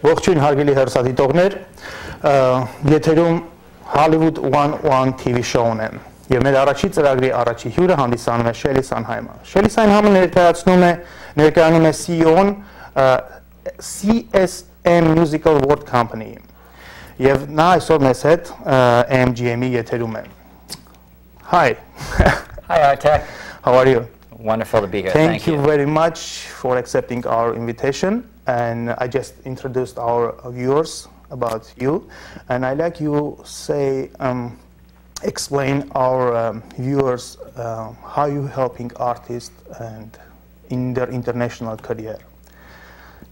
Ողջույն հարգելի հեռուստադիտողներ, եթերում Hollywood 101 TV show-ն է եւ մեր առաջի ծրագրի առաջի հյուրը հանդիսանում է Շելի Սանհայմը։ Շելի Սանհայմը ներկայանում է CEO-ն CSM Musical World Company եւ նա այսօր մեզ հետ AMGM-ի եթերում է։ Hi. Hi Artek. How are you? Wonderful to be here. Thank you very much for accepting our invitation. And I just introduced our viewers about you, and I'd like you say, explain our viewers how you helping artists and in their international career.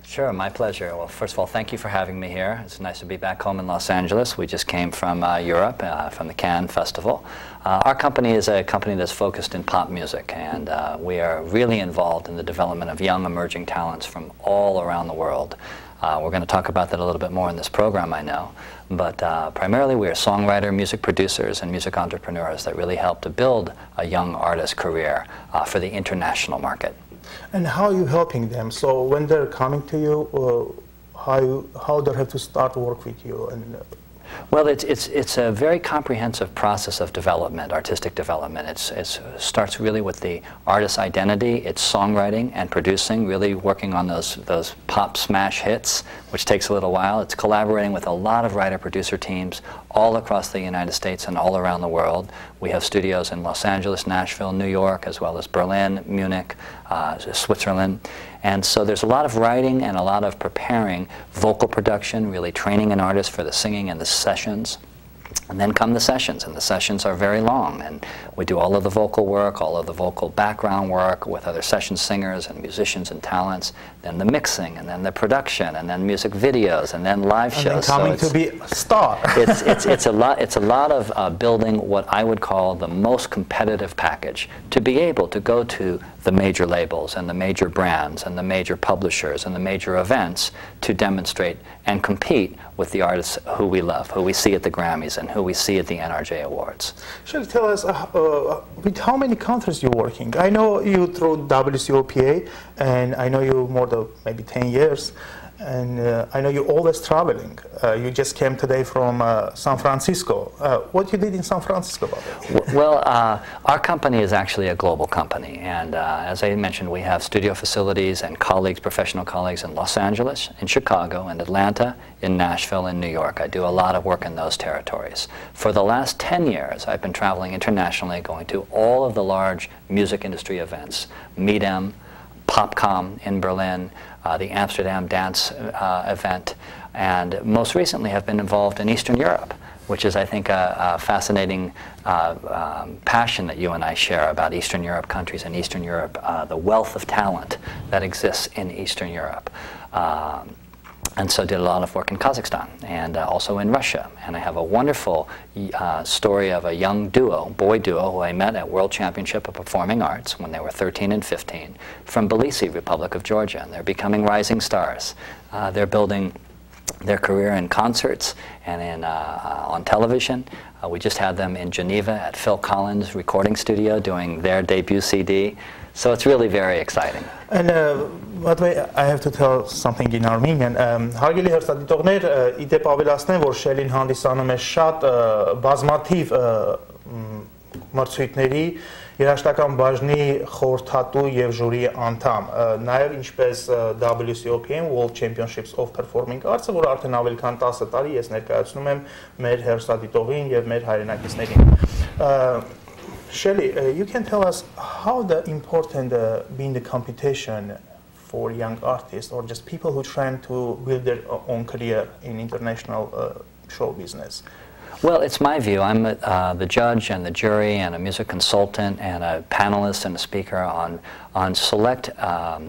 Sure, my pleasure. Well, first of all, thank you for having me here. It's nice to be back home in Los Angeles. We just came from Europe, from the Cannes Festival. Our company is a company that's focused in pop music, and we are really involved in the development of young emerging talents from all around the world. We're going to talk about that a little bit more in this program, I know. But primarily we are songwriter, music producers, and music entrepreneurs that really help to build a young artist career for the international market. And how are you helping them? So when they're coming to you, how they have to start work with you? And well, it's a very comprehensive process of development, artistic development. It starts really with the artist's identity, its songwriting and producing, really working on those pop smash hits, which takes a little while. It's collaborating with a lot of writer-producer teams all across the United States and all around the world. We have studios in Los Angeles, Nashville, New York, as well as Berlin, Munich, Switzerland. And so there's a lot of writing and a lot of preparing, vocal production, really training an artist for the singing and the sessions. And then come the sessions, and the sessions are very long, and we do all of the vocal work, all of the vocal background work with other session singers and musicians and talents, then the mixing, and then the production, and then music videos, and then live shows. And then coming to be a star. It's a lot of building what I would call the most competitive package, to be able to go to the major labels and the major brands and the major publishers and the major events to demonstrate and compete with the artists who we love, who we see at the Grammys and who we see at the NRJ Awards. Should you tell us with how many countries you're working? I know you through WCOPA, and I know you more than maybe 10 years, and I know you're always traveling. You just came today from San Francisco. What you did in San Francisco about it? Well, our company is actually a global company, and as I mentioned, we have studio facilities and colleagues, professional colleagues in Los Angeles, in Chicago, in Atlanta, in Nashville, in New York. I do a lot of work in those territories. For the last 10 years, I've been traveling internationally, going to all of the large music industry events, MIDEM, PopCom in Berlin, the Amsterdam Dance event, and most recently have been involved in Eastern Europe, which is, I think, a fascinating passion that you and I share about Eastern Europe countries and Eastern Europe, the wealth of talent that exists in Eastern Europe. And so did a lot of work in Kazakhstan and also in Russia. And I have a wonderful story of a young duo, boy duo, who I met at World Championship of Performing Arts when they were 13 and 15 from Tbilisi, Republic of Georgia. And they're becoming rising stars. They're building their career in concerts and in, on television. We just had them in Geneva at Phil Collins' recording studio doing their debut CD. So it's really very exciting. And by the way, I have to tell something in Armenian. Հարգելի հեռուստադիտողներ, իդեպ ավելացնեմ, որ Շելին հանդիսանում է շատ բազմաթիվ մրցույթների երաժշտական բաժնի խորհրդատու եւ ժյուրի անդամ, նաեւ ինչպես WCOPM World Championships of Performing Arts-ը, որ արդեն ավելի քան 10 տարի ես ներկայացնում եմ մեր հեռուստադիտողին եւ մեր հայրենակիցներին։ Shelly, you can tell us how important being the competition for young artists or just people who trying to build their own career in international show business. Well, it's my view. I'm the judge and the jury and a music consultant and a panelist and a speaker on select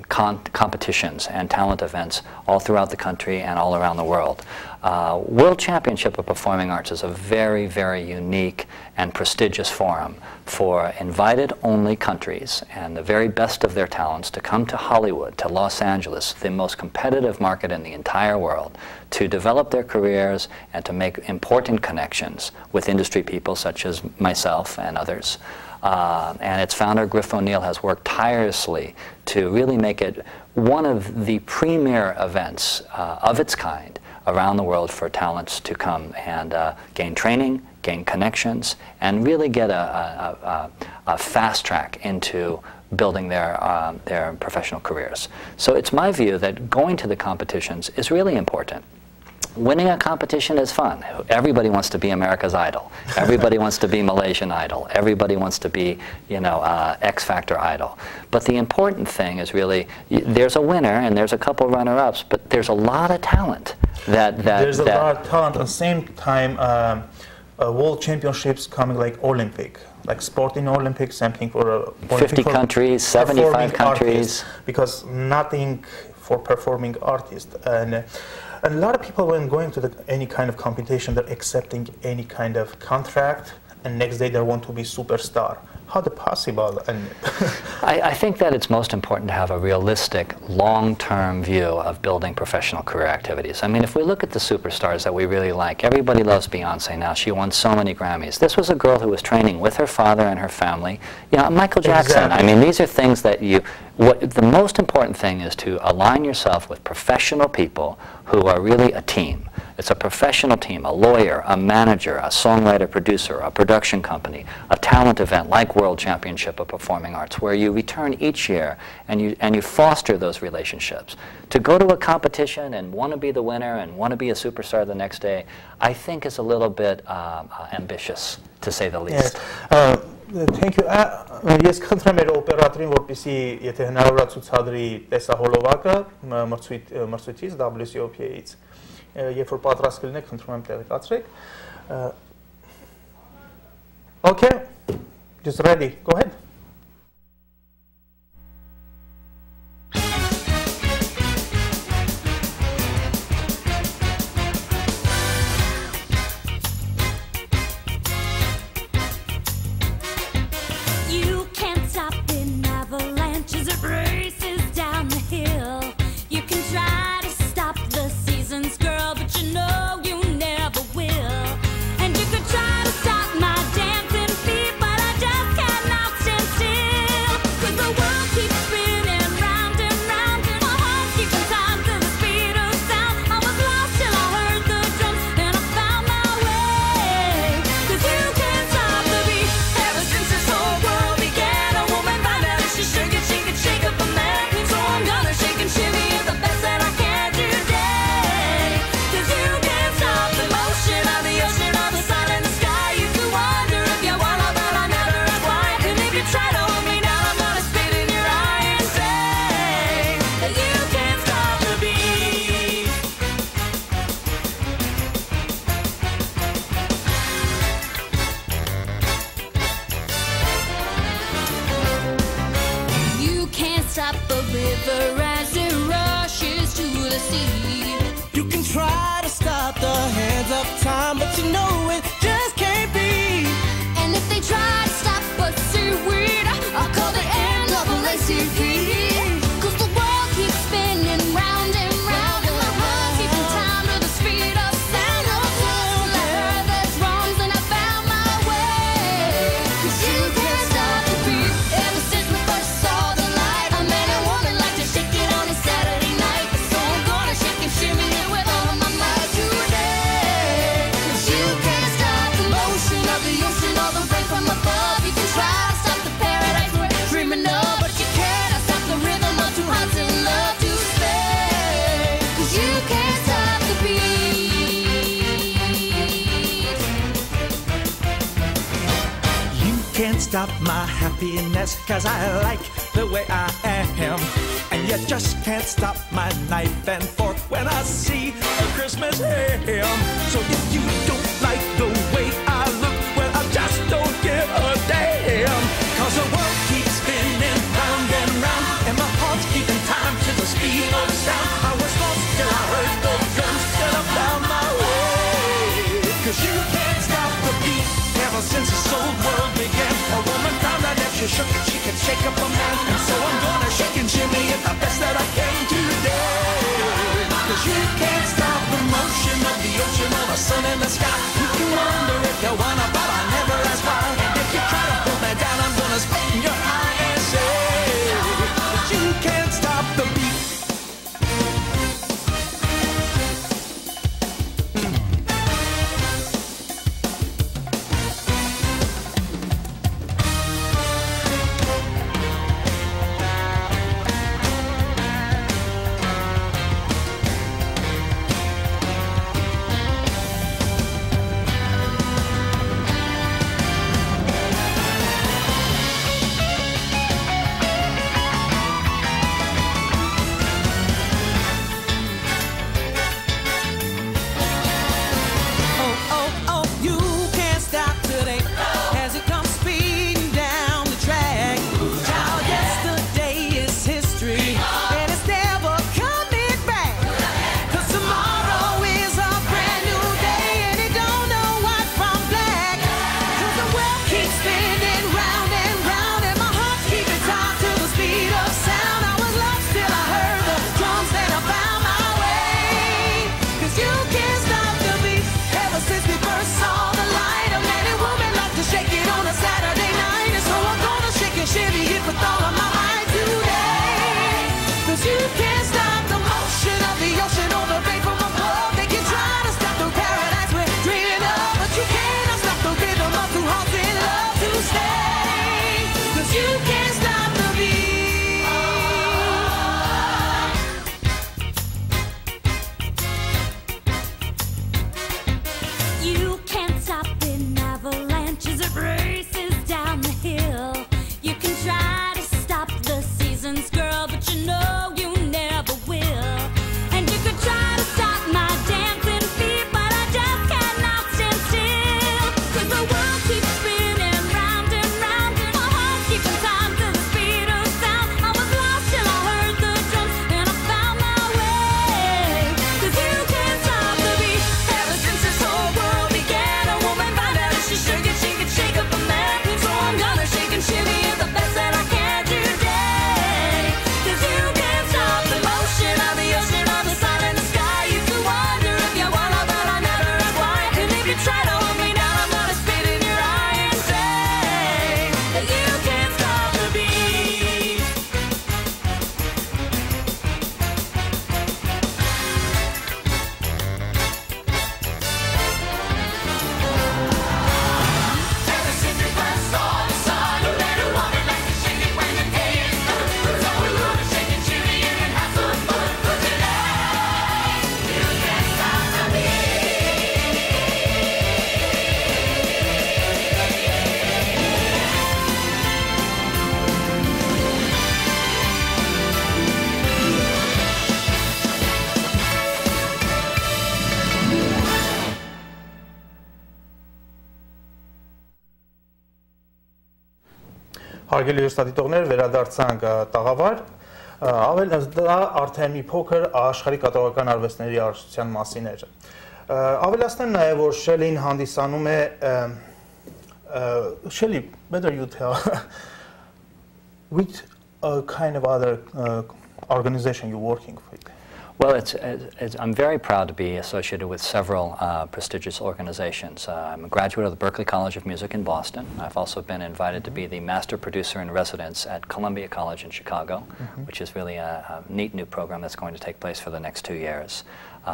competitions and talent events all throughout the country and all around the world. World Championship of Performing Arts is a very, very unique and prestigious forum for invited-only countries and the very best of their talents to come to Hollywood, to Los Angeles, the most competitive market in the entire world, to develop their careers and to make important connections with industry people such as myself and others. And its founder, Griff O'Neill, has worked tirelessly to really make it one of the premier events of its kind around the world for talents to come and gain training, gain connections, and really get a fast track into building their professional careers. So it's my view that going to the competitions is really important. Winning a competition is fun. Everybody wants to be America's Idol. Everybody wants to be Malaysian Idol. Everybody wants to be, you know, X Factor Idol. But the important thing is really, there's a winner and there's a couple runner-ups, but there's a lot of talent. There's a lot of talent. At the same time, World Championships coming like Olympic, like sporting Olympics, same thing for 50 countries, 75 countries. Artists, because nothing for performing artists. And a lot of people, when going to any kind of competition, they're accepting any kind of contract, and next day they want to be superstar. How is it possible? And I think that it's most important to have a realistic, long-term view of building professional career activities. I mean, if we look at the superstars that we really like, everybody loves Beyonce now. She won so many Grammys. This was a girl who was training with her father and her family. You know, Michael Jackson. Exactly. I mean, these are things that the most important thing is to align yourself with professional people who are really a team. It's a professional team, a lawyer, a manager, a songwriter, producer, a production company, a talent event like World Championship of Performing Arts, where you return each year and you foster those relationships. To go to a competition and want to be the winner and want to be a superstar the next day, I think is a little bit ambitious, to say the least. Yes. Thank you. Ես խնդրեմ մեր օպերատորին, որպեսզի եթե հնարավոր է ցուցադրի տեսահոլովակը մրցույթից WCOP-ից, երբ որ պատրաստ կլինեք, խնդրում եմ տեղեկացրեք. Okay, just ready. Go ahead. Time, but you know it just can't be. And if they try to stop us, seaweed, I'll call the NAACP. 'Cause the world keeps spinning round and round, and my heart keeping time to the speed of sound. Till I heard there's wrongs and I found my way. 'Cause you can't stop the beat. Ever since we first saw the light, a man and woman like to shake it on a Saturday night. So I'm gonna shake and shimmy it with all of my might today. Stop my happiness, 'cause I like the way I am. And you just can't stop my knife and fork when I see a Christmas ham. So if you don't like the way I look, well, I just don't give a damn. 'Cause the world keeps spinning round and round, and my heart's keeping time to the speed of sound. I was lost till I heard the drums, till I found my way. 'Cause you can't stop the beat. Ever since this old world began, a woman found out if she shook it, she could shake up a man. And so I'm gonna shake and shimmy it the best that I can today. 'Cause you can't stop the motion of the ocean or the sun in the sky. You can Հարգելի հեռուստադիտողներ, վերադարձանք տաղավար, դա արդեն մի փոքր աշխարհի կատարողական արվեստների արժության մասին էր։ Ավելացնեմ նաև, որ Շելին հանդիսանում է Shelly, better you tell which kind of other organization you're working with? Well, I'm very proud to be associated with several prestigious organizations. I'm a graduate of the Berklee College of Music in Boston. I've also been invited to be the master producer in residence at Columbia College in Chicago, which is really a neat new program that's going to take place for the next 2 years.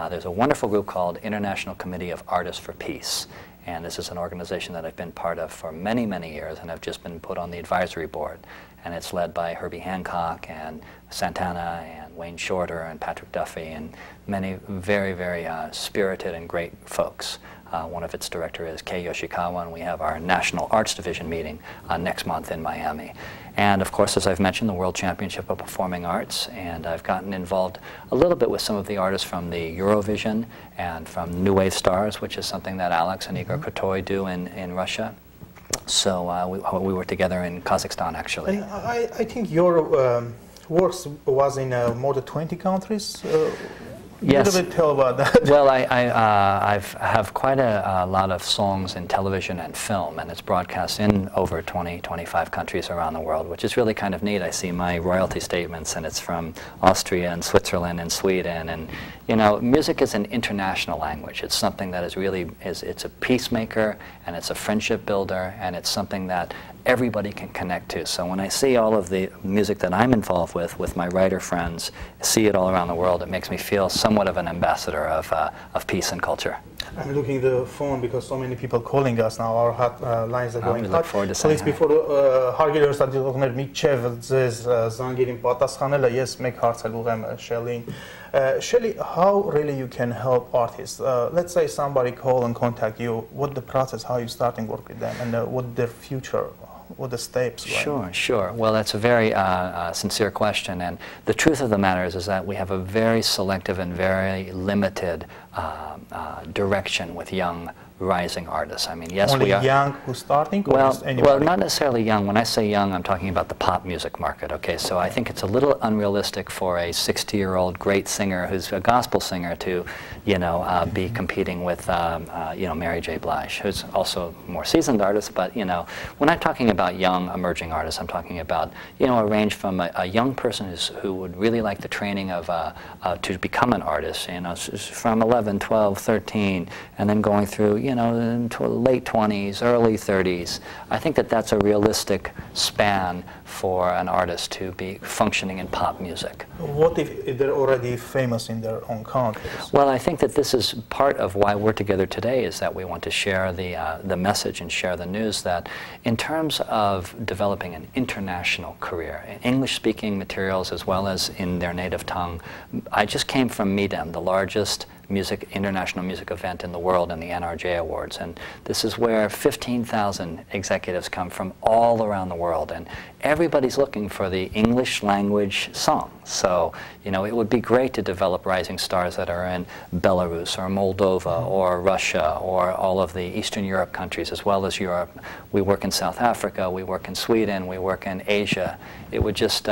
There's a wonderful group called International Committee of Artists for Peace. And this is an organization that I've been part of for many, many years, and I've just been put on the advisory board. And it's led by Herbie Hancock and Santana and Wayne Shorter and Patrick Duffy and many very, very spirited and great folks. One of its directors is Kei Yoshikawa, and we have our National Arts Division meeting next month in Miami. And of course, as I've mentioned, the World Championship of Performing Arts, and I've gotten involved a little bit with some of the artists from the Eurovision and from New Wave Stars, which is something that Alex and Igor Kratoy do in Russia. So we were together in Kazakhstan, actually. And I think your works was in more than 20 countries. Yes. A little bit tell about that. Well, I have quite a lot of songs in television and film, and it's broadcast in over 20, 25 countries around the world, which is really kind of neat. I see my royalty statements, and it's from Austria and Switzerland and Sweden. And, you know, music is an international language. It's something that is really, it's a peacemaker, and it's a friendship builder, and it's something that everybody can connect to. So when I see all of the music that I'm involved with my writer friends, see it all around the world, it makes me feel somewhat of an ambassador of peace and culture. I'm looking at the phone because so many people calling us now. Our hot lines are going hot. Look forward to saying Please, before հարգելի հեռուստադիտողներ, միջև ձեզ զանգերին պատասխանելը, ես մեկ հարց էլ ուղղեմ Shelly-ին. Shelly, how really you can help artists? Let's say somebody call and contact you. What the process? How you starting work with them, and what their future? What the steps? Sure, sure. Well, that's a very sincere question, and the truth of the matter is that we have a very selective and very limited direction with young rising artists. I mean, yes, only we are young who's starting, or well, not necessarily young. When I say young, I'm talking about the pop music market. Okay, so I think it's a little unrealistic for a 60-year-old great singer who's a gospel singer to, you know, be competing with, you know, Mary J. Blige, who's also a more seasoned artist. But you know, when I'm talking about young emerging artists, I'm talking about, you know, a range from a young person who would really like the training of to become an artist, you know, from 11, 12, 13, and then going through, you know, into late 20s, early 30s. I think that that's a realistic span for an artist to be functioning in pop music. What if they're already famous in their own countries? Well, I think that this is part of why we're together today, is that we want to share the message and share the news that in terms of developing an international career, in English-speaking materials as well as in their native tongue. I just came from MIDEM, the largest international music event in the world, in the NRJ Awards, and this is where 15,000 executives come from all around the world, and everybody's looking for the English language song. So, you know, it would be great to develop rising stars that are in Belarus or Moldova or Russia or all of the Eastern Europe countries as well as Europe. We work in South Africa, we work in Sweden, we work in Asia. It would just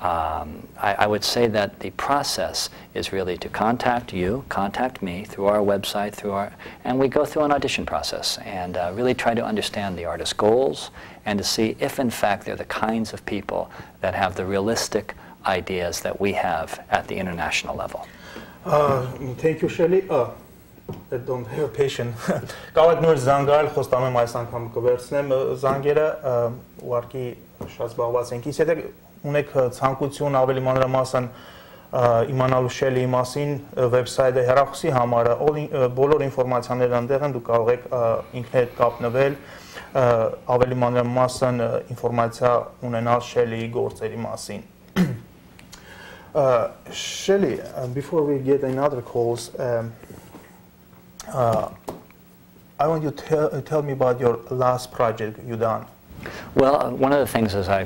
I would say that the process is really to contact you, contact me through our website, and we go through an audition process and really try to understand the artist's goals and to see if in fact they're the kinds of people that have the realistic ideas that we have at the international level. Thank you, Shelly. Don't have patience. Կարող եք նոր զանգալ, խոստանում եմ այս անգամ կվերցնեմ զանգերը, ուղղակի շատ զբաղված ենք։ Իսկ եթե ունեք ցանկություն ավելի մանրամասն իմանալու Shelly-ի մասին, վեբսայթը, հեռախոսի համարը, բոլոր ինֆորմացիաները այնտեղ են, դուք կարող եք ինքներդ կապնվել, ավելի մանրամասն ինֆորմացիա ունենալ Shelly-ի գործերի մասին։ Shelly, before we get in other calls, I want you to tell me about your last project you done. Well, one of the things is I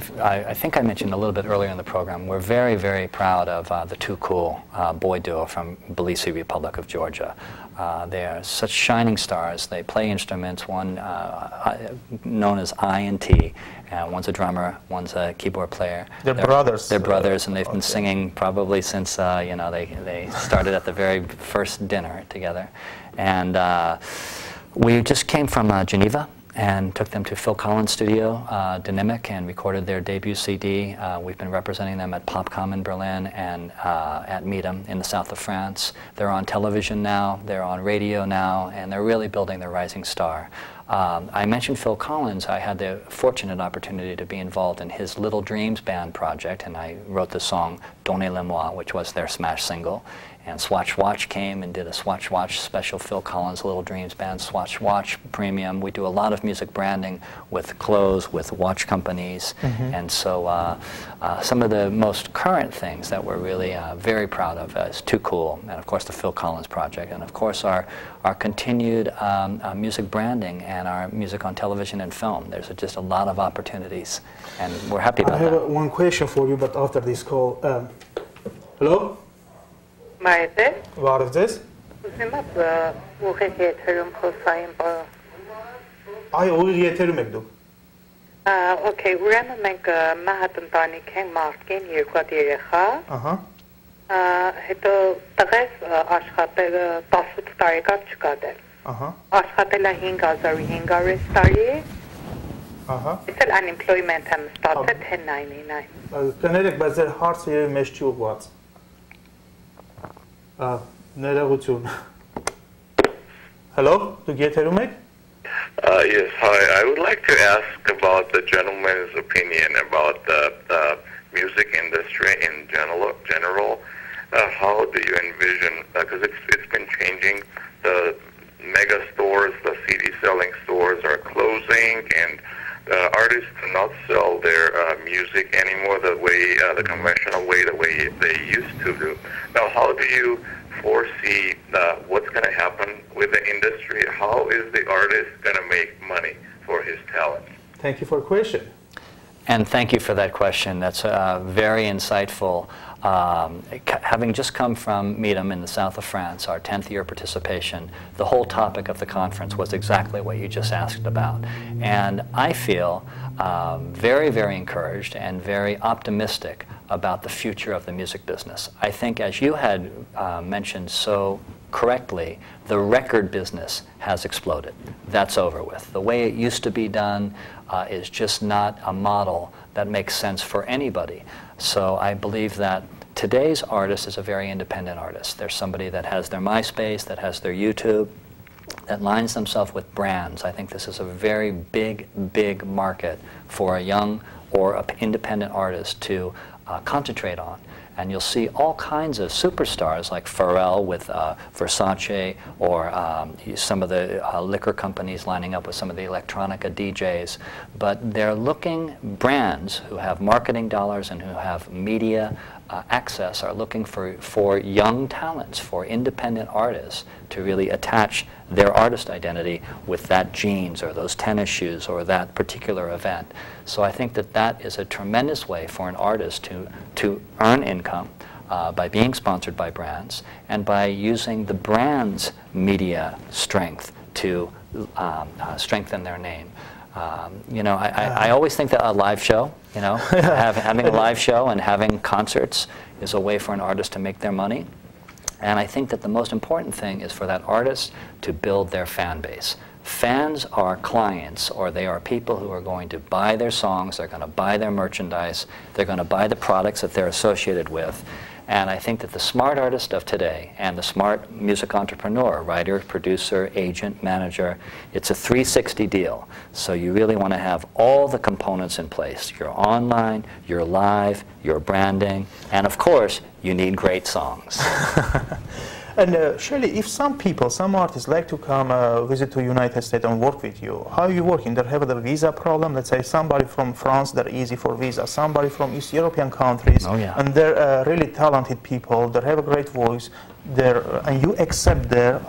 think I mentioned a little bit earlier in the program, we're very, very proud of the Too Cool boy duo from Tbilisi, Republic of Georgia. They are such shining stars. They play instruments, one known as I and T. One's a drummer, one's a keyboard player. They're brothers. They're brothers, and they've been singing probably since you know, they started at the very first dinner together. And we just came from Geneva and took them to Phil Collins' studio, Dynamic, and recorded their debut CD. We've been representing them at Popcom in Berlin and at Meetum in the south of France. They're on television now, they're on radio now, and they're really building their rising star. I mentioned Phil Collins. I had the fortunate opportunity to be involved in his Little Dreams band project, and I wrote the song Donnez-le-moi, which was their smash single. And Swatch Watch came and did a Swatch Watch special, Phil Collins Little Dreams band, Swatch Watch Premium. We do a lot of music branding with clothes, with watch companies. And so some of the most current things that we're really very proud of is Too Cool, and of course the Phil Collins project, and of course our continued music branding and our music on television and film. There's just a lot of opportunities, and we're happy about that. I have one question for you, but after this call. Hello? What is this? Ay, uğur yeterim ekdu. Okay, ուրեմն մենք մահատ ընտանիք ենք, մարդկին, երկու հատ երեխա։ Հետո տղես աշխատել 18 տարեկան չկա դեռ։ Աշխատել է 5500 տարի։ Իսկ unemployment եմ ստացել 1099։ Կներեք, բայց ձեր հարցը երևի մեզ չի ուղղված։ Ներողություն։ Hello, դուք եթերում եք? Yes, hi. I would like to ask about the gentleman's opinion about the music industry in general. How do you envision, because it's been changing, the mega stores, the CD selling stores are closing, and artists do not sell their music anymore the way, the conventional way, the way they used to do. Now, how do you foresee what's going to happen with the industry? How is the artist going to make money for his talent? Thank you for the question. And thank you for that question. That's very insightful. Having just come from Meetum in the south of France, our 10th year participation, the whole topic of the conference was exactly what you just asked about. And I feel very, very encouraged and very optimistic about the future of the music business. I think, as you had mentioned so correctly, the record business has exploded. That's over with. The way it used to be done is just not a model that makes sense for anybody. So I believe that today's artist is a very independent artist. There's somebody that has their MySpace, that has their YouTube, that lines themselves with brands. I think this is a very big, big market for a young or an independent artist to concentrate on. And you'll see all kinds of superstars like Pharrell with Versace, or some of the liquor companies lining up with some of the electronica DJs. But they're looking, brands who have marketing dollars and who have media access are looking for young talents, for independent artists to really attach their artist identity with that jeans or those tennis shoes or that particular event. So I think that that is a tremendous way for an artist to earn income by being sponsored by brands and by using the brand's media strength to strengthen their name. You know, I always think that a live show, you know, having a live show and having concerts is a way for an artist to make their money. And I think that the most important thing is for that artist to build their fan base. Fans are clients, or they are people who are going to buy their songs, they're going to buy their merchandise, they're going to buy the products that they're associated with. And I think that the smart artist of today and the smart music entrepreneur, writer, producer, agent, manager, it's a 360 deal. So you really want to have all the components in place. Your online, your live, your branding, and of course, you need great songs. And Shirley, if some people, some artists like to come visit to United States and work with you, how are you working? They have the visa problem. Let's say somebody from France, they're easy for visa. Somebody from East European countries, and they're really talented people. They have a great voice. And you accept them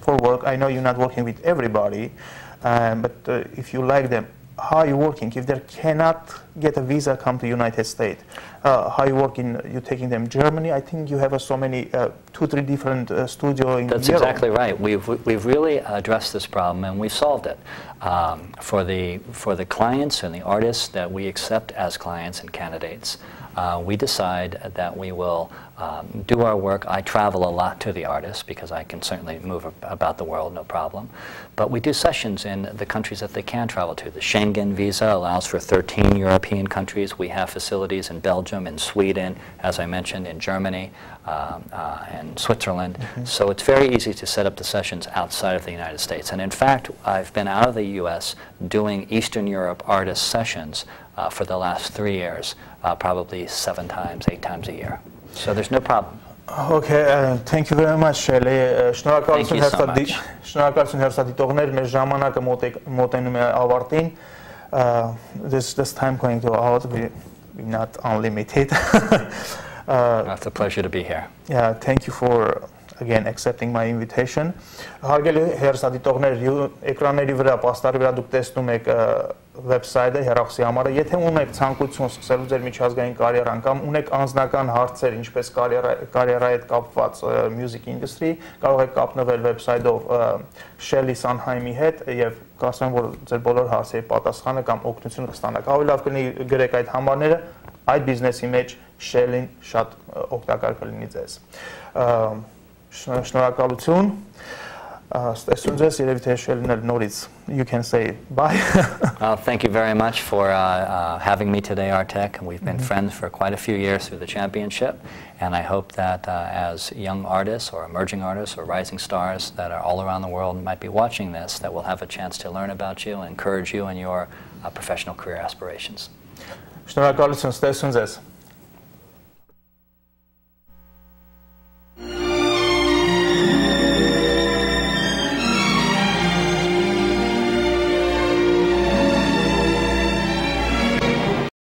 for work. I know you're not working with everybody, but if you like them, how are you working? If they cannot get a visa, come to United States. How you work you taking them Germany? I think you have so many, 2-3 different studios in That's Europe. exactly right. We've really addressed this problem and we've solved it. For the clients and the artists that we accept as clients and candidates, we decide that we will do our work. I travel a lot to the artists because I can certainly move about the world, no problem. But we do sessions in the countries that they can travel to. The Schengen visa allows for 13 European countries. We have facilities in Belgium, in Sweden, as I mentioned, in Germany, and Switzerland. So it's very easy to set up the sessions outside of the United States. And in fact, I've been out of the U.S. doing Eastern Europe artist sessions for the last 3 years, probably 7 times, 8 times a year. So there's no problem. Okay, thank you very much, Shelly. Շնորհակալություն հերոսադիտողներ, մեր ժամանակը մոտենում է ավարտին. This time going to out, we're not unlimited. It's a pleasure to be here. Yeah, thank you for again accepting my invitation. Հարգելի հերոսադիտողներ, էկրանների վրա, պաստառի վրա դուք տեսնում եք վեբսայթը, հեռախոսի համարը։ Եթե ունեք ցանկություն սկսելու ձեր միջազգային կարիերան կամ ունեք անձնական հարցեր, ինչպես կարիերայի հետ կապված music industry, կարող եք կապնվել վեբսայթով Shelly Sanheim-ի հետ եւ կասեմ, որ ձեր բոլոր հարցերի պատասխանը կամ օգնությունը կստանաք։ Ավելի լավ կլինի գրեք այդ համարները, այդ բիզնեսի մեջ Shelly-ն շատ օգտակար կլինի ձեզ։ Շնորհակալություն։ You can say bye. Thank you very much for having me today, Artek. We've been friends for quite a few years through the championship, and I hope that as young artists or emerging artists or rising stars that are all around the world might be watching this, that we'll have a chance to learn about you and encourage you in your professional career aspirations. Շնորհակալություն, ստեսուն ձեզ։